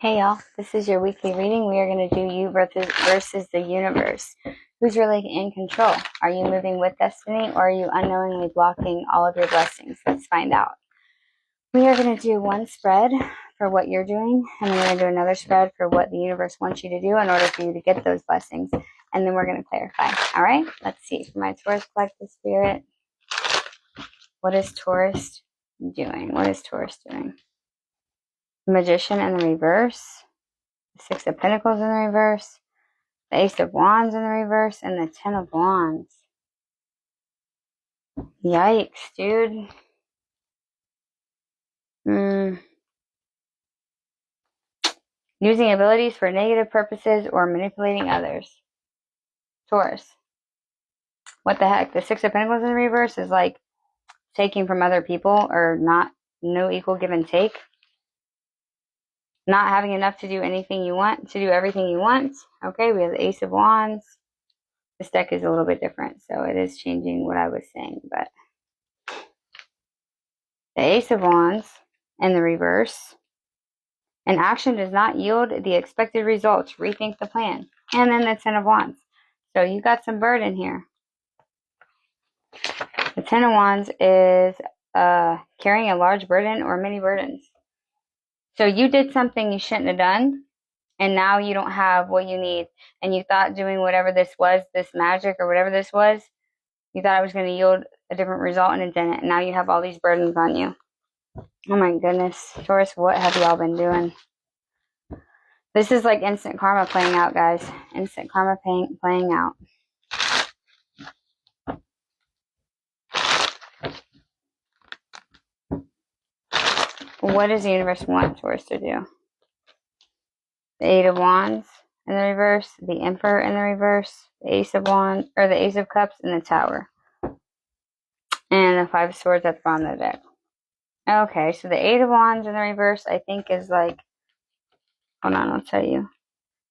Hey y'all, this is your weekly reading. We are going to do you versus the universe. Who's really in control? Are you moving with destiny or are you unknowingly blocking all of your blessings? Let's find out. We are going to do one spread for what you're doing, and then we're going to do another spread for what the universe wants you to do in order for you to get those blessings. And then we're going to clarify. All right, let's see. For my Taurus collective spirit, what is Taurus doing? What is Taurus doing? Magician in the reverse. Six of Pentacles in the reverse, the Ace of Wands in the reverse, and the Ten of Wands. Yikes, dude. Using abilities for negative purposes or manipulating others. Taurus. What the heck? The Six of Pentacles in the reverse is like taking from other people or no equal give and take. Not having enough to do anything you want, to do everything you want. Okay, we have the Ace of Wands. This deck is a little bit different, so it is changing what I was saying, but the Ace of Wands in the reverse. An action does not yield the expected results. Rethink the plan. And then the Ten of Wands. So you got some burden here. The Ten of Wands is carrying a large burden or many burdens. So you did something you shouldn't have done, and now you don't have what you need. And you thought doing whatever this was, this magic or whatever this was, you thought it was going to yield a different result, and it didn't. And now you have all these burdens on you. Oh my goodness. Taurus, what have y'all been doing? This is like instant karma playing out, guys. Instant karma playing out. What does the universe want Taurus to do? The Eight of Wands in the reverse, the Emperor in the reverse, the Ace of Wands, or the Ace of Cups in the Tower. And the Five of Swords at the bottom of the deck. Okay, so the Eight of Wands in the reverse, I think is like, hold on, I'll tell you.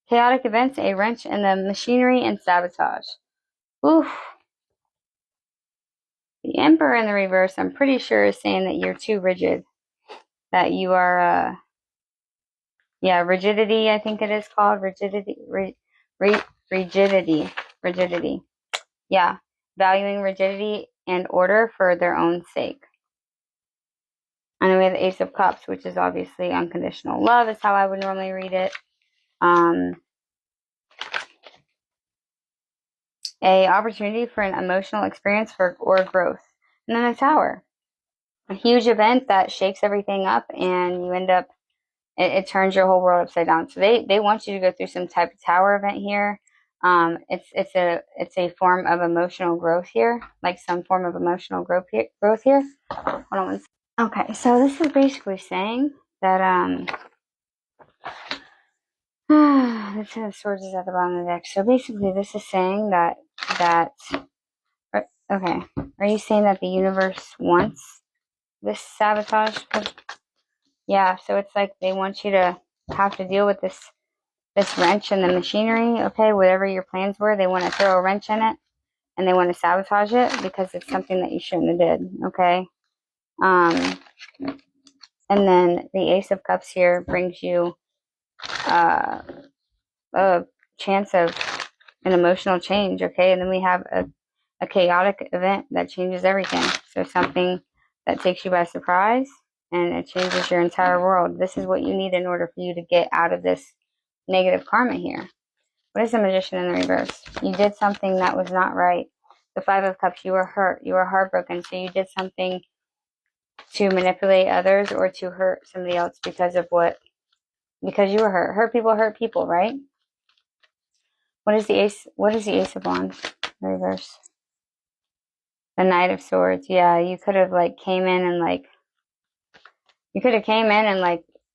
Chaotic events, a wrench in the machinery, and sabotage. Oof. The Emperor in the reverse, I'm pretty sure is saying that you're too rigid. That you are, rigidity, I think it is called. Rigidity. Rigidity. Yeah. Valuing rigidity and order for their own sake. And then we have the Ace of Cups, which is obviously unconditional love, is how I would normally read it. A opportunity for an emotional experience or growth. And then the Tower. A huge event that shakes everything up, and you end up, it turns your whole world upside down. So they want you to go through some type of tower event here. It's a form of emotional growth here, like some form of emotional growth here. Hold on one second. Okay, so this is basically saying that the Ten of Swords is at the bottom of the deck. So basically, this is saying that okay, are you saying that the universe wants this sabotage? Yeah, so it's like they want you to have to deal with this wrench in the machinery. Okay, whatever your plans were, they want to throw a wrench in it, and they want to sabotage it because it's something that you shouldn't have did. Okay, and then the Ace of Cups here brings you a chance of an emotional change. Okay, and then we have a chaotic event that changes everything. So something that takes you by surprise, and it changes your entire world. This is what you need in order for you to get out of this negative karma here. What is the Magician in the reverse? You did something that was not right. The Five of Cups, you were hurt. You were heartbroken. So you did something to manipulate others or to hurt somebody else because you were hurt. Hurt people, right? What is the Ace of Wands? The reverse. The Knight of Swords. Yeah, you could have came in and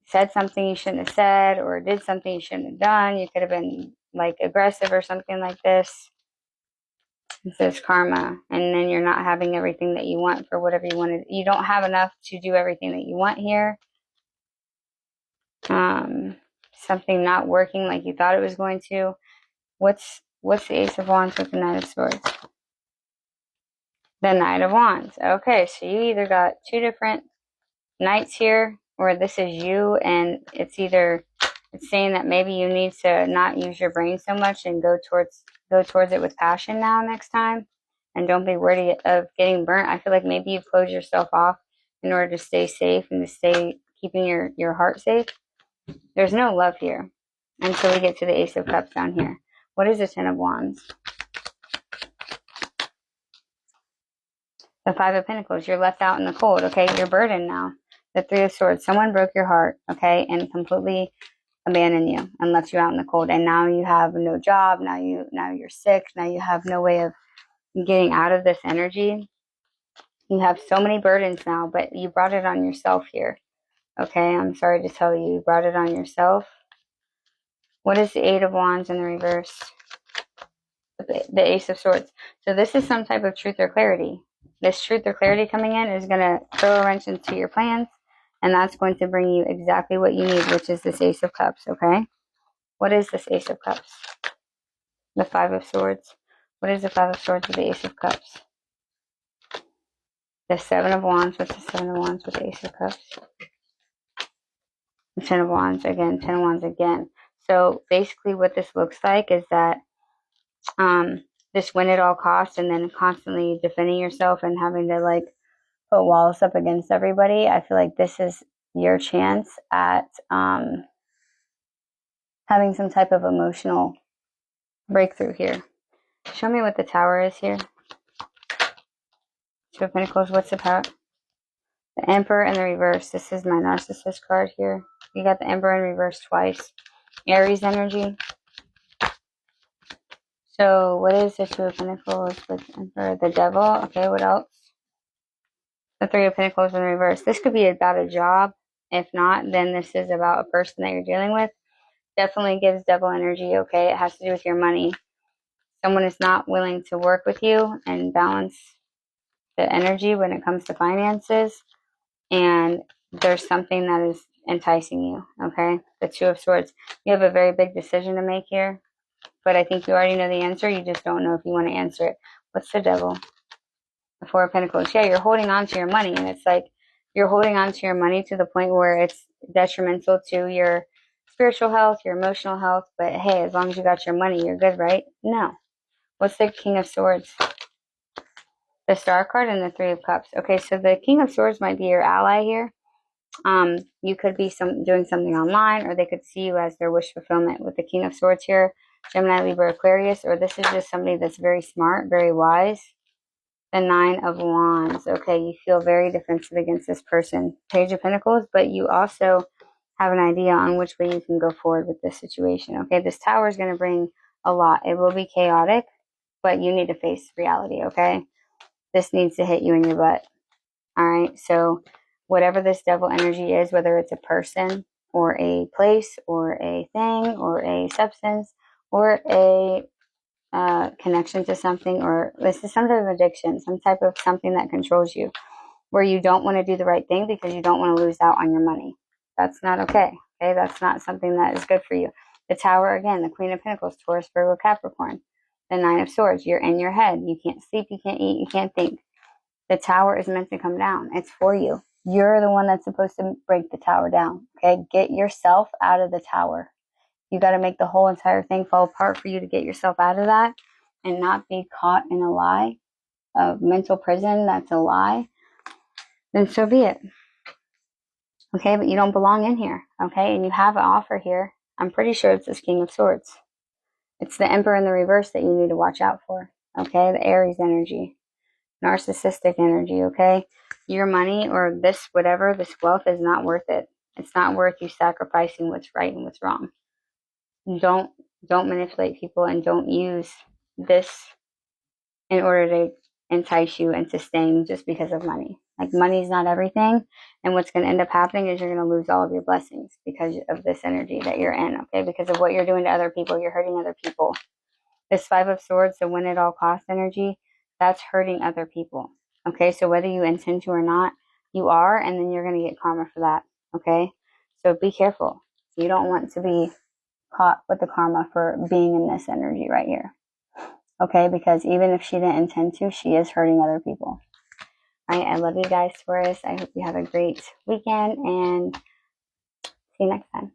said something you shouldn't have said or did something you shouldn't have done. You could have been aggressive or something like this. This is karma, and then you're not having everything that you want for whatever you wanted. You don't have enough to do everything that you want here. Something not working like you thought it was going to. What's the Ace of Wands with the Knight of Swords? The Knight of Wands. Okay, so you either got two different knights here, or this is you, and it's either It's saying that maybe you need to not use your brain so much and go towards it with passion now next time. And don't be worried of getting burnt. I feel like maybe you've closed yourself off in order to stay safe and to stay keeping your heart safe. There's no love here until we get to the Ace of Cups down here. What is the Ten of Wands? The Five of Pentacles. You're left out in the cold, okay? You're burdened now. The Three of Swords. Someone broke your heart, okay, and completely abandoned you and left you out in the cold. And now you have no job. Now you're sick. Now you have no way of getting out of this energy. You have so many burdens now, but you brought it on yourself here. Okay, I'm sorry to tell you, you brought it on yourself. What is the Eight of Wands in the reverse? The Ace of Swords. So this is some type of truth or clarity. This truth or clarity coming in is going to throw a wrench into your plans, and that's going to bring you exactly what you need, which is this Ace of Cups, okay? What is this Ace of Cups? The Five of Swords. What is the Five of Swords with the Ace of Cups? The Seven of Wands. What's the Seven of Wands with the Ace of Cups? The Ten of Wands again. Ten of Wands again. So basically what this looks like is that just win at all costs and then constantly defending yourself and having to like put walls up against everybody. I feel like this is your chance at having some type of emotional breakthrough here. Show me what the Tower is here. Two of Pentacles. What's the power? The Emperor in the reverse. This is my Narcissist card here. You got the Emperor in reverse twice. Aries energy. So what is the Two of Pentacles with the Emperor? The Devil. Okay, what else? The Three of Pentacles in reverse. This could be about a job. If not, then this is about a person that you're dealing with. Definitely gives Devil energy, okay? It has to do with your money. Someone is not willing to work with you and balance the energy when it comes to finances. And there's something that is enticing you, okay? The Two of Swords. You have a very big decision to make here. But I think you already know the answer. You just don't know if you want to answer it. What's the Devil? The Four of Pentacles. Yeah, you're holding on to your money. And it's like you're holding on to your money to the point where it's detrimental to your spiritual health, your emotional health. But hey, as long as you got your money, you're good, right? No. What's the King of Swords? The Star card and the Three of Cups. Okay, so the King of Swords might be your ally here. You could be doing something online, or they could see you as their wish fulfillment with the King of Swords here. Gemini, Libra, Aquarius, or this is just somebody that's very smart, very wise. The Nine of Wands. Okay, you feel very defensive against this person. Page of Pentacles, but you also have an idea on which way you can go forward with this situation. Okay, this Tower is going to bring a lot. It will be chaotic, but you need to face reality, okay? This needs to hit you in your butt. All right, so whatever this Devil energy is, whether it's a person or a place or a thing or a substance or a connection to something, or this is some type of addiction, some type of something that controls you, where you don't want to do the right thing because you don't want to lose out on your money. That's not okay. Okay, that's not something that is good for you. The Tower, again, the Queen of Pentacles, Taurus, Virgo, Capricorn. The Nine of Swords, you're in your head. You can't sleep, you can't eat, you can't think. The Tower is meant to come down. It's for you. You're the one that's supposed to break the Tower down. Okay, get yourself out of the Tower. You got to make the whole entire thing fall apart for you to get yourself out of that and not be caught in a lie, a mental prison that's a lie. Then so be it. Okay, but you don't belong in here. Okay, and you have an offer here. I'm pretty sure it's this King of Swords. It's the Emperor in the reverse that you need to watch out for. Okay, the Aries energy, narcissistic energy. Okay, your money or this whatever, this wealth is not worth it. It's not worth you sacrificing what's right and what's wrong. Don't manipulate people, and don't use this in order to entice you into staying just because of money. Like, money is not everything, and what's going to end up happening is you're going to lose all of your blessings because of this energy that you're in, okay? Because of what you're doing to other people, you're hurting other people. This Five of Swords, the win at all cost energy, that's hurting other people, okay? So whether you intend to or not, you are, and then you're going to get karma for that, okay? So be careful. You don't want to be caught with the karma for being in this energy right here. Okay, because even if she didn't intend to, she is hurting other people. All right, I love you guys, Taurus. I hope you have a great weekend, and see you next time.